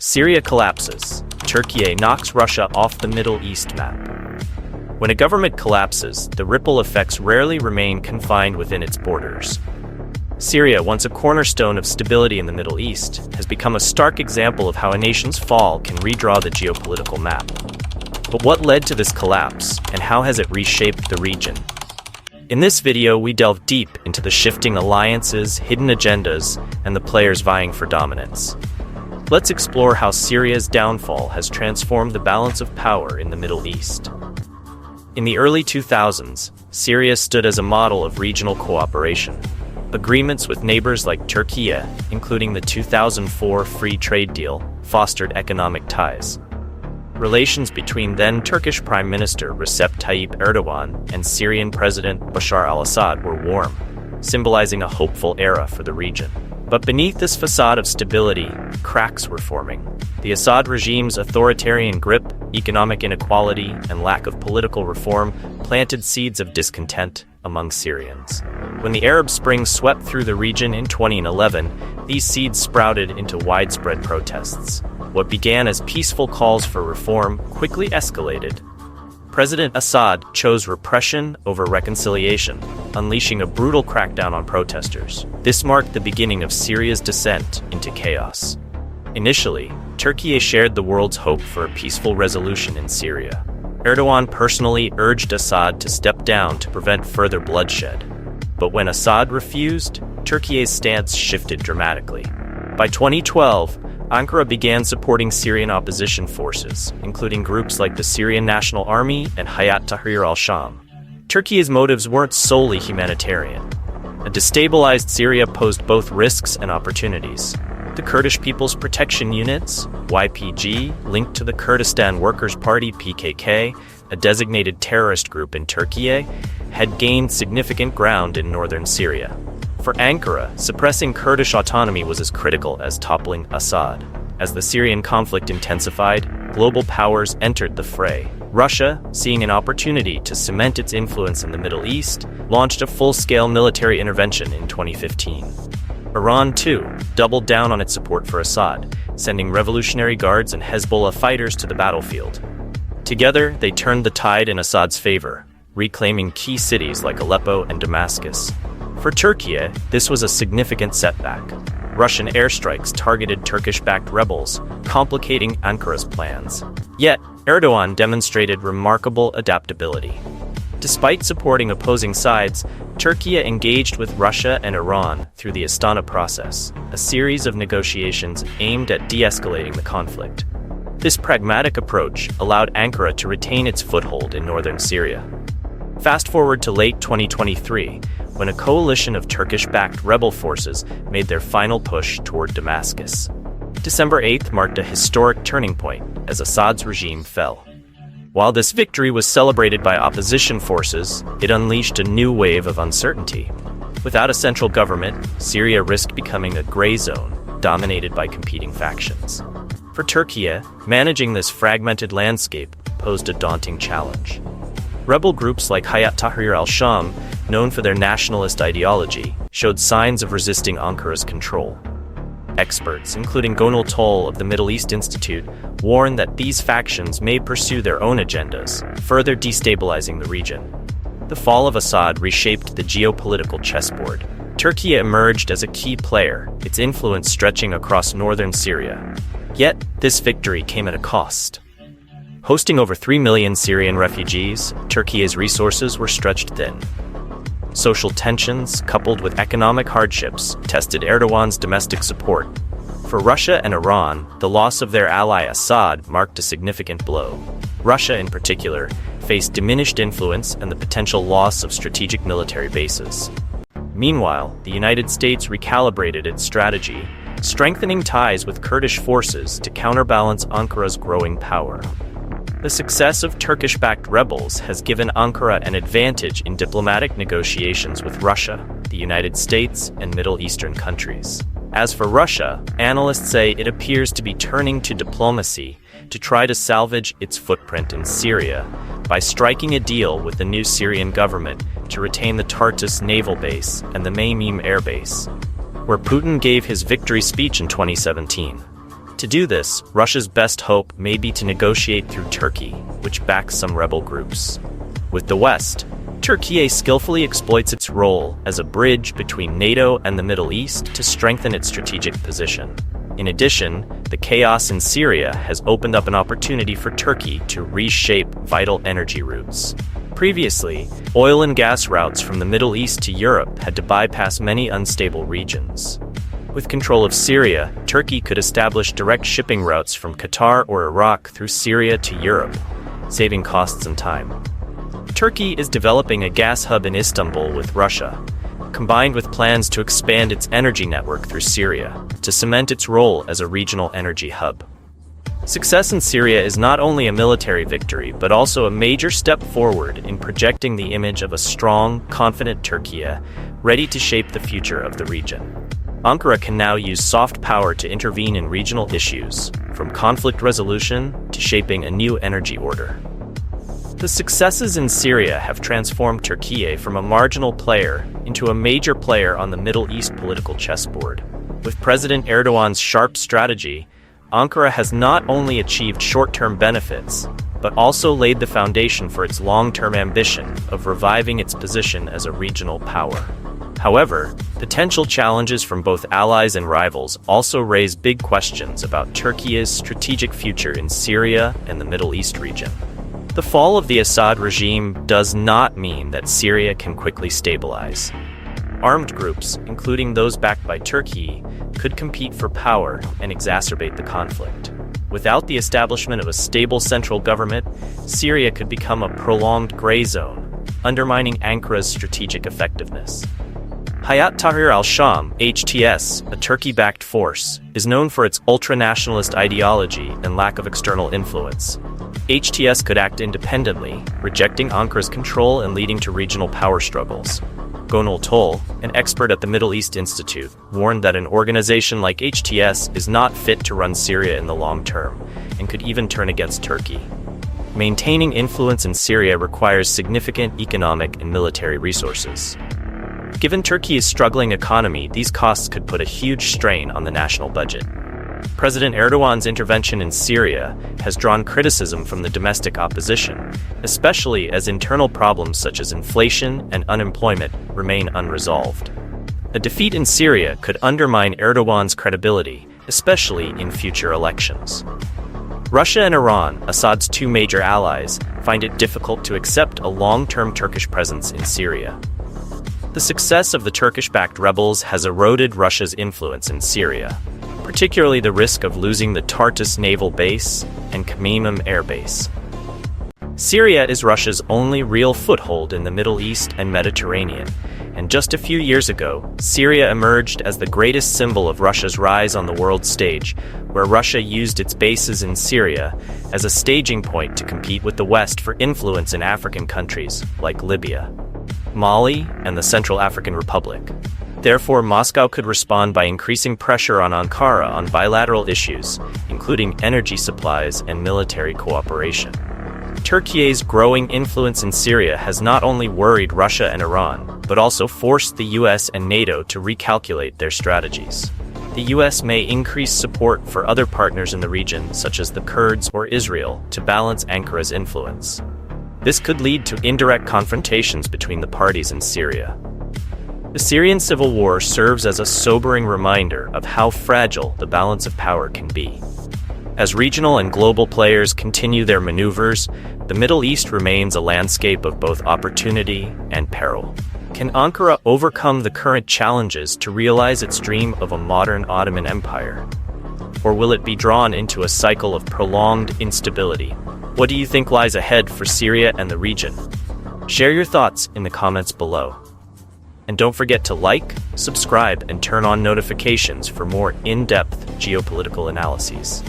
Syria collapses. Türkiye knocks Russia off the Middle East map. When a government collapses, the ripple effects rarely remain confined within its borders. Syria, once a cornerstone of stability in the Middle East, has become a stark example of how a nation's fall can redraw the geopolitical map. But what led to this collapse, and how has it reshaped the region? In this video, we delve deep into the shifting alliances, hidden agendas, and the players vying for dominance. Let's explore how Syria's downfall has transformed the balance of power in the Middle East. In the early 2000s, Syria stood as a model of regional cooperation. Agreements with neighbors like Türkiye, including the 2004 free trade deal, fostered economic ties. Relations between then Turkish Prime Minister Recep Tayyip Erdogan and Syrian President Bashar al-Assad were warm, symbolizing a hopeful era for the region. But beneath this facade of stability, cracks were forming. The Assad regime's authoritarian grip, economic inequality, and lack of political reform planted seeds of discontent among Syrians. When the Arab Spring swept through the region in 2011, these seeds sprouted into widespread protests. What began as peaceful calls for reform quickly escalated. President Assad chose repression over reconciliation, unleashing a brutal crackdown on protesters. This marked the beginning of Syria's descent into chaos. Initially, Türkiye shared the world's hope for a peaceful resolution in Syria. Erdogan personally urged Assad to step down to prevent further bloodshed. But when Assad refused, Türkiye's stance shifted dramatically. By 2012, Ankara began supporting Syrian opposition forces, including groups like the Syrian National Army and Hayat Tahrir al-Sham. Türkiye's motives weren't solely humanitarian. A destabilized Syria posed both risks and opportunities. The Kurdish People's Protection Units, YPG, linked to the Kurdistan Workers' Party PKK, a designated terrorist group in Türkiye, had gained significant ground in northern Syria. For Ankara, suppressing Kurdish autonomy was as critical as toppling Assad. As the Syrian conflict intensified, global powers entered the fray. Russia, seeing an opportunity to cement its influence in the Middle East, launched a full-scale military intervention in 2015. Iran, too, doubled down on its support for Assad, sending Revolutionary Guards and Hezbollah fighters to the battlefield. Together, they turned the tide in Assad's favor, reclaiming key cities like Aleppo and Damascus. For Türkiye, this was a significant setback. Russian airstrikes targeted Turkish-backed rebels, complicating Ankara's plans. Yet, Erdogan demonstrated remarkable adaptability. Despite supporting opposing sides, Türkiye engaged with Russia and Iran through the Astana process, a series of negotiations aimed at de-escalating the conflict. This pragmatic approach allowed Ankara to retain its foothold in northern Syria. Fast forward to late 2023, when a coalition of Turkish-backed rebel forces made their final push toward Damascus. December 8th marked a historic turning point as Assad's regime fell. While this victory was celebrated by opposition forces, it unleashed a new wave of uncertainty. Without a central government, Syria risked becoming a gray zone, dominated by competing factions. For Türkiye, managing this fragmented landscape posed a daunting challenge. Rebel groups like Hayat Tahrir al-Sham, known for their nationalist ideology, showed signs of resisting Ankara's control. Experts, including Gonal Toll of the Middle East Institute, warn that these factions may pursue their own agendas, further destabilizing the region. The fall of Assad reshaped the geopolitical chessboard. Türkiye emerged as a key player, its influence stretching across northern Syria. Yet, this victory came at a cost. Hosting over 3 million Syrian refugees, Türkiye's resources were stretched thin. Social tensions, coupled with economic hardships, tested Erdogan's domestic support. For Russia and Iran, the loss of their ally Assad marked a significant blow. Russia, in particular, faced diminished influence and the potential loss of strategic military bases. Meanwhile, the United States recalibrated its strategy, strengthening ties with Kurdish forces to counterbalance Ankara's growing power. The success of Turkish-backed rebels has given Ankara an advantage in diplomatic negotiations with Russia, the United States, and Middle Eastern countries. As for Russia, analysts say it appears to be turning to diplomacy to try to salvage its footprint in Syria by striking a deal with the new Syrian government to retain the Tartus naval base and the Maymim air base, where Putin gave his victory speech in 2017. To do this, Russia's best hope may be to negotiate through Turkey, which backs some rebel groups. With the West, Türkiye skillfully exploits its role as a bridge between NATO and the Middle East to strengthen its strategic position. In addition, the chaos in Syria has opened up an opportunity for Turkey to reshape vital energy routes. Previously, oil and gas routes from the Middle East to Europe had to bypass many unstable regions. With control of Syria, Turkey could establish direct shipping routes from Qatar or Iraq through Syria to Europe, saving costs and time. Turkey is developing a gas hub in Istanbul with Russia, combined with plans to expand its energy network through Syria, to cement its role as a regional energy hub. Success in Syria is not only a military victory, but also a major step forward in projecting the image of a strong, confident Türkiye, ready to shape the future of the region. Ankara can now use soft power to intervene in regional issues, from conflict resolution to shaping a new energy order. The successes in Syria have transformed Türkiye from a marginal player into a major player on the Middle East political chessboard. With President Erdogan's sharp strategy, Ankara has not only achieved short-term benefits, but also laid the foundation for its long-term ambition of reviving its position as a regional power. However, potential challenges from both allies and rivals also raise big questions about Turkey's strategic future in Syria and the Middle East region. The fall of the Assad regime does not mean that Syria can quickly stabilize. Armed groups, including those backed by Turkey, could compete for power and exacerbate the conflict. Without the establishment of a stable central government, Syria could become a prolonged gray zone, undermining Ankara's strategic effectiveness. Hayat Tahrir al-Sham, HTS, a Turkey-backed force, is known for its ultra-nationalist ideology and lack of external influence. HTS could act independently, rejecting Ankara's control and leading to regional power struggles. Gonul Tol, an expert at the Middle East Institute, warned that an organization like HTS is not fit to run Syria in the long term, and could even turn against Turkey. Maintaining influence in Syria requires significant economic and military resources. Given Turkey's struggling economy, these costs could put a huge strain on the national budget. President Erdogan's intervention in Syria has drawn criticism from the domestic opposition, especially as internal problems such as inflation and unemployment remain unresolved. A defeat in Syria could undermine Erdogan's credibility, especially in future elections. Russia and Iran, Assad's two major allies, find it difficult to accept a long-term Turkish presence in Syria. The success of the Turkish-backed rebels has eroded Russia's influence in Syria, particularly the risk of losing the Tartus naval base and Khmeimim air base. Syria is Russia's only real foothold in the Middle East and Mediterranean, and just a few years ago, Syria emerged as the greatest symbol of Russia's rise on the world stage, where Russia used its bases in Syria as a staging point to compete with the West for influence in African countries like Libya, Mali, and the Central African Republic. Therefore, Moscow could respond by increasing pressure on Ankara on bilateral issues, including energy supplies and military cooperation. Turkey's growing influence in Syria has not only worried Russia and Iran, but also forced the US and NATO to recalculate their strategies. The US may increase support for other partners in the region, such as the Kurds or Israel, to balance Ankara's influence. This could lead to indirect confrontations between the parties in Syria. The Syrian civil war serves as a sobering reminder of how fragile the balance of power can be. As regional and global players continue their maneuvers, the Middle East remains a landscape of both opportunity and peril. Can Ankara overcome the current challenges to realize its dream of a modern Ottoman Empire? Or will it be drawn into a cycle of prolonged instability? What do you think lies ahead for Syria and the region? Share your thoughts in the comments below. And don't forget to like, subscribe, and turn on notifications for more in-depth geopolitical analyses.